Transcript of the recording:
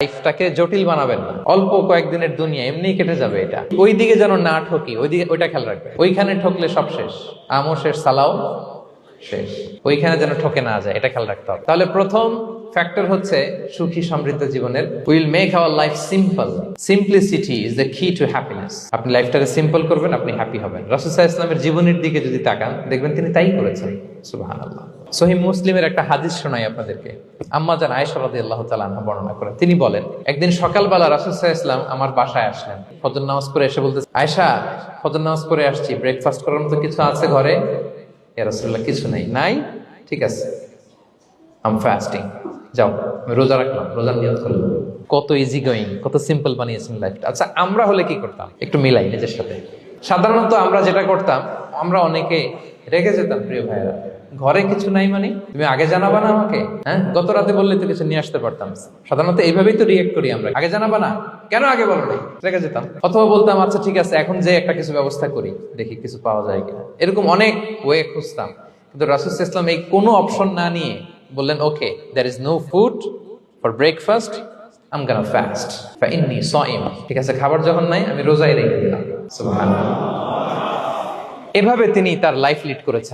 লাইফটাকে জটিল বানাবেন না। অল্প কয়েকদিনের দুনিয়া এমনিই কেটে যাবে, এটা ওই দিকে যেন না ঠকি, ওইটা খেয়াল রাখবে। ওইখানে ঠকলে সব শেষ, আমও শেষ, সালাও শেষ। ওইখানে যেন ঠকে না যায়, এটা খেয়াল রাখতে হবে। তাহলে প্রথম ফ্যাক্টর হচ্ছে সুখী সমৃদ্ধ জীবনের। Will make our life simple. Simplicity is the কি টু হ্যাপিনেস। আপনি লাইফটাকে সিম্পল করবেন, আপনি হ্যাপি হবেন। রাসূল সাল্লাল্লাহু আলাইহি ওয়াসাল্লামের জীবনের দিকে যদি তাকান, দেখবেন তিনি তাই করেছেন। সুবহানাল্লাহ। সহিহ মুসলিমের একটা হাদিস শোনাই আপনাদেরকে। আম্মা জান আয়েশা রাদিয়াল্লাহু তাআলা আনহা বর্ণনা করেন। তিনি বলেন, একদিন সকালবেলা রাসূল সাল্লাল্লাহু আলাইহি ওয়াসাল্লাম আমার বাসায় আসলেন। ফজর নামাজ পড়ে এসে বলতেছে, আয়েশা ফজর নামাজ পড়ে আসছি, ব্রেকফাস্ট করার মতো কিছু আছে ঘরে? ইয়া রাসূলুল্লাহ, কিছু নাই। নাই? ঠিক আছে, আম ফাস্টিং, যাও আমি রোজা রাখলাম, রোজার নিয়ত করলাম। কত ইজি গোয়িং, কত সিম্পল বানিয়েছেন লাইফটা। আচ্ছা, আমরা হলে কি করতাম? একটু মিলাই নিজের সাথে। সাধারণত আমরা যেটা করতাম, আমরা অনেকে রেগে যেতাম। প্রিয় ভাইয়েরা, ঘরে কিছু নাই মানে তুমি আগে জানাবা না আমাকে? হ্যাঁ, গত রাতে বললে তো কিছু নিয়ে আসতে পারতাম। সাধারণত এইভাবেই তো রিয়েক্ট করি আমরা, আগে জানাবা না কেন, আগে বলো নাই, রেগে যেতাম। অথবা বলতাম, আচ্ছা ঠিক আছে, এখন যে একটা কিছু ব্যবস্থা করি, দেখি কিছু পাওয়া যায় কিনা। এরকম অনেক ওয়ে খুঁজতাম। কিন্তু রাসূল সাল্লাল্লাহু আলাইহি ওয়াসাল্লাম এই কোনো অপশন না নিয়ে বললেন, ওকে, there is no food for breakfast, I'm gonna fast fa inni sa'im। ঠিক আছে, খাবার যখন নাই, আমি রোজাই রেখে দিলাম। সুবহানাল্লাহ। এভাবে তিনি তার লাইফ লিড করেছেন।